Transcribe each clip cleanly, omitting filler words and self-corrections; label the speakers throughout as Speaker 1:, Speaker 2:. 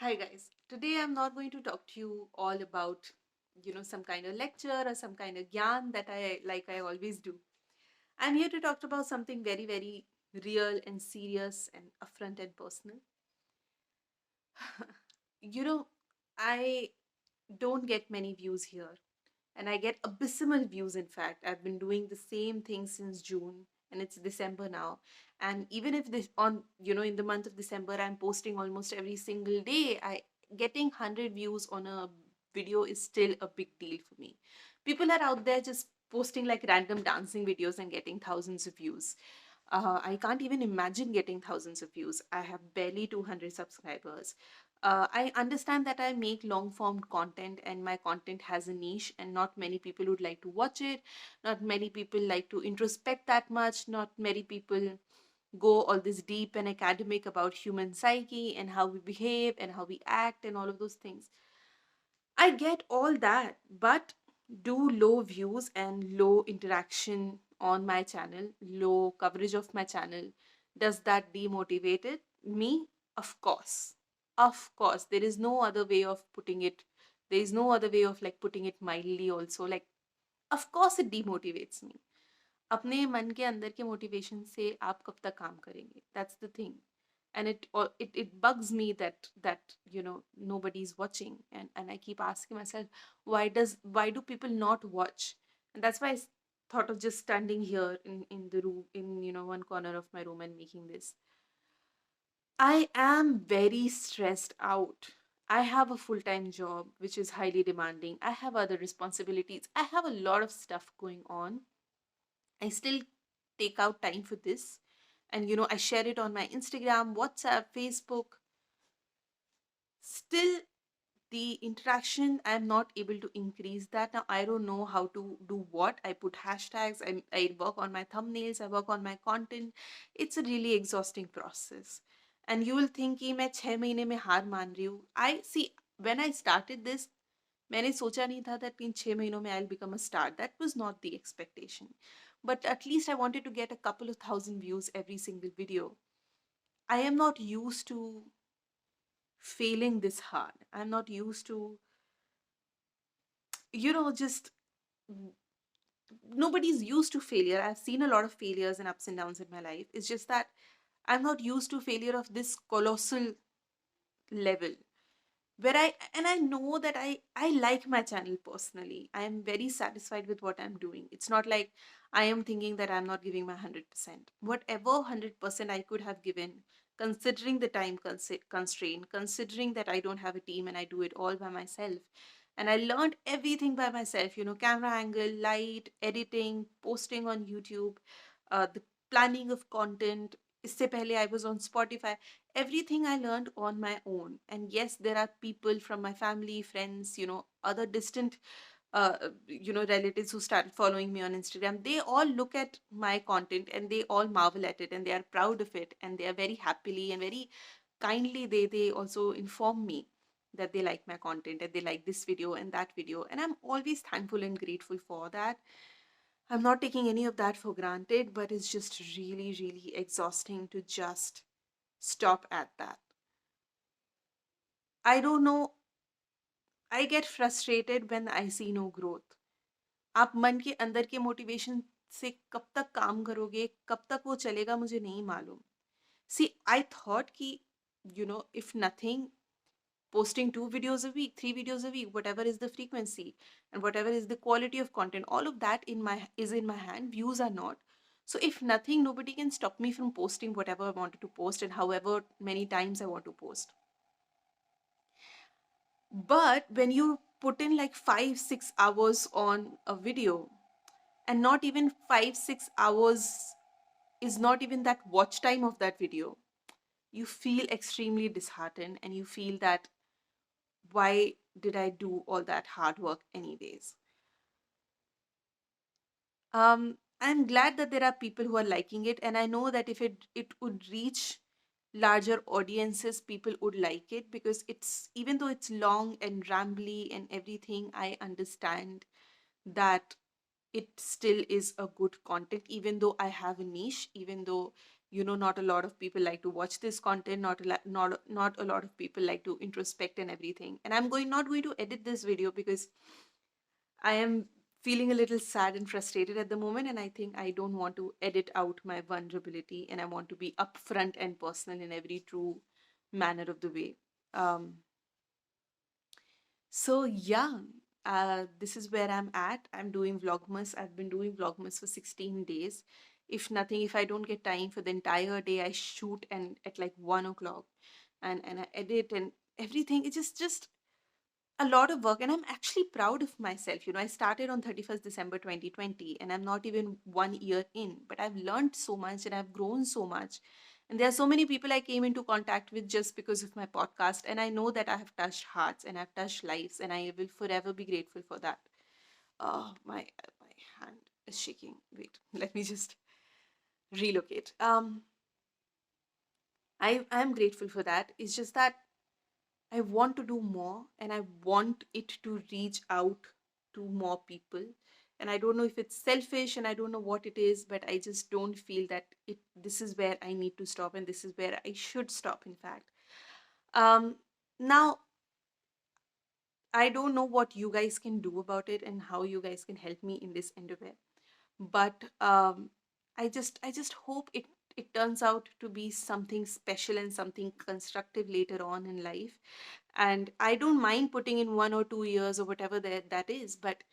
Speaker 1: Hi guys. Today I'm not going to talk to you all about some kind of lecture or some kind of gyan that I always do. I'm here to talk about something very very real and serious and upfront and personal. you know, I don't get many views here and I get abysmal views. In fact, I've been doing the same thing since June and it's December now. And even if this on in the month of December I'm posting almost every single day, I getting 100 views on a video is still a big deal for me. People are out there just posting like random dancing videos and getting thousands of views. I can't even imagine getting thousands of views. I have barely 200 subscribers. I understand that I make long form content and my content has a niche, and not many people would like to watch it. Not many people like to introspect that much. Not many people go all this deep and academic about human psyche and how we behave and how we act and all of those things. I get all that, but do low views and low interaction on my channel, low coverage of my channel, does that demotivate me? Of course. Of course. There is no other way of putting it. There is no other way of like putting it mildly also. Like, of course it demotivates me. अपने मन के अंदर के motivation से आप कब तक काम करेंगे? That's the thing. And it bugs me that nobody's watching, and I keep asking myself, why do people not watch? And that's why thought of just standing here in the room, in one corner of my room, and making this. I am very stressed out. I have a full-time job which is highly demanding. I have other responsibilities. I have a lot of stuff going on. I still take out time for this. And I share it on my Instagram, WhatsApp, Facebook. Still, the interaction, I'm not able to increase that. Now, I don't know how to do what. I put hashtags, I work on my thumbnails, I work on my content. It's a really exhausting process. And you will think कि मैं 6 महीने में हार मान रही हूँ. I see, when I started this, मैंने सोचा नहीं था that in 6 महीनों में I'll become a star. That was not the expectation. But at least I wanted to get a couple of thousand views every single video. I am not used to failing this hard. I'm not used to, just nobody's used to failure. I've seen a lot of failures and ups and downs in my life. It's just that I'm not used to failure of this colossal level. Where I know that I like my channel personally. I am very satisfied with what I'm doing. It's not like I am thinking that I'm not giving my 100%. Whatever 100% I could have given, considering the time constraint, considering that I don't have a team and I do it all by myself. And I learned everything by myself, camera angle, light, editing, posting on YouTube, the planning of content. इससे पहले I was on Spotify. Everything I learned on my own. And yes, there are people from my family, friends, other distant relatives who started following me on Instagram. They all look at my content and they all marvel at it and they are proud of it and they are very happily and very kindly they also inform me that they like my content and they like this video and that video, and I'm always thankful and grateful for that. I'm not taking any of that for granted, but it's just really really exhausting to just stop at that. I don't know. I get frustrated when I see no growth. आप मन के अंदर के motivation से कब तक काम करोगे, कब तक वो चलेगा, मुझे नहीं मालूम. See, I thought कि if nothing, posting 2 videos a week, 3 videos a week, whatever is the frequency and whatever is the quality of content, all of that is in my hand. Views are not. So if nothing, nobody can stop me from posting whatever I wanted to post and however many times I want to post. But when you put in like 5 6 hours on a video, and not even 5 6 hours is not even that watch time of that video, you feel extremely disheartened and you feel that why did I do all that hard work anyways? I'm glad that there are people who are liking it, and I know that if it would reach larger audiences, people would like it, because it's, even though it's long and rambly and everything, I understand that it still is a good content, even though I have a niche, even though not a lot of people like to watch this content, not a lot of people like to introspect and everything. And I'm going not going to edit this video because I am feeling a little sad and frustrated at the moment, and I think I don't want to edit out my vulnerability, and I want to be upfront and personal in every true manner of the way. Um, so yeah, this is where I'm at. I'm doing Vlogmas. I've been doing Vlogmas for 16 days. If nothing, if I don't get time for the entire day, I shoot and at like 1 o'clock, and I edit and everything. It's just a lot of work, and I'm actually proud of myself. I started on 31st December 2020, and I'm not even 1 year in, but I've learned so much and I've grown so much. And there are so many people I came into contact with just because of my podcast, and I know that I have touched hearts and I've touched lives, and I will forever be grateful for that. Oh, my hand is shaking. Wait, let me just relocate. I'm grateful for that. It's just that I want to do more, and I want it to reach out to more people. And I don't know if it's selfish and I don't know what it is, but I just don't feel that this is where I need to stop and this is where I should stop, in fact. Um Now I don't know what you guys can do about it and how you guys can help me in this endeavor. But I just hope it turns out to be something special and something constructive later on in life. And I don't mind putting in 1 or 2 years or whatever that is, but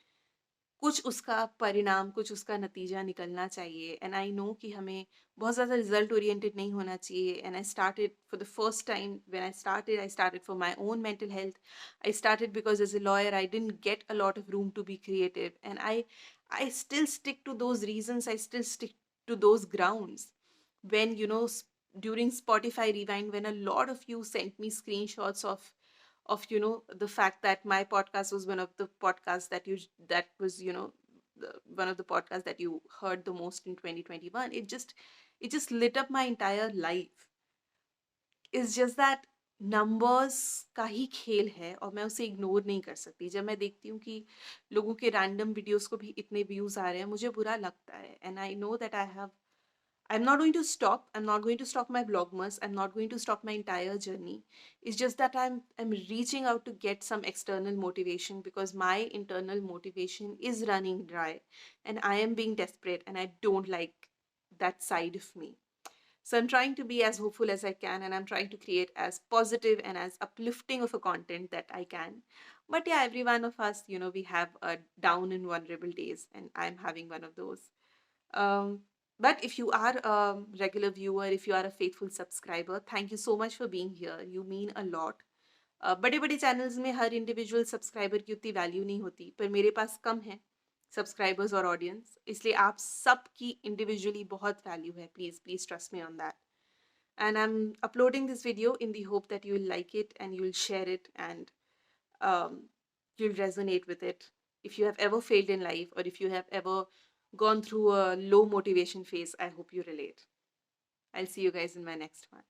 Speaker 1: कुछ उसका परिणाम, कुछ उसका नतीजा निकलना चाहिए। And I know कि हमें बहुत ज़्यादा रिजल्ट ओरिएंटेड नहीं होना चाहिए। And I started for the first time, when I started for my own mental health. I started because as a lawyer I didn't get a lot of room to be creative, and I still stick to those reasons, I still stick to those grounds. When during Spotify Rewind, when a lot of you sent me screenshots of the fact that my podcast was one of the podcasts that was one of the podcasts that you heard the most in 2021. It just lit up my entire life. It's just that numbers का ही खेल है और मैं उसे ignore नहीं कर सकती। जब मैं देखती हूँ कि लोगों के रैंडम वीडियोस को भी इतने व्यूज आ रहे हैं, मुझे बुरा लगता है। And I know that I'm not going to stop. I'm not going to stop my Vlogmas. I'm not going to stop my entire journey. It's just that I'm reaching out to get some external motivation because my internal motivation is running dry, and I am being desperate, and I don't like that side of me. So I'm trying to be as hopeful as I can, and I'm trying to create as positive and as uplifting of a content that I can. But yeah, every one of us, we have a down and vulnerable days, and I'm having one of those. um, but if you are a regular viewer, if you are a faithful subscriber, thank you so much for being here. You mean a lot. बड़े बड़े channels में हर individual subscriber की उतनी value नहीं होती, पर मेरे पास कम है सब्सक्राइबर्स और ऑडियंस, इसलिए आप सबकी इंडिविजुअली बहुत वैल्यू है. Please please trust me on that. And I'm uploading this video in the hope that you'll like it and you'll share it, and um, you'll resonate with it. If you have ever failed in life, or if you have ever gone through a low motivation phase, I hope you relate. I'll see you guys in my next one.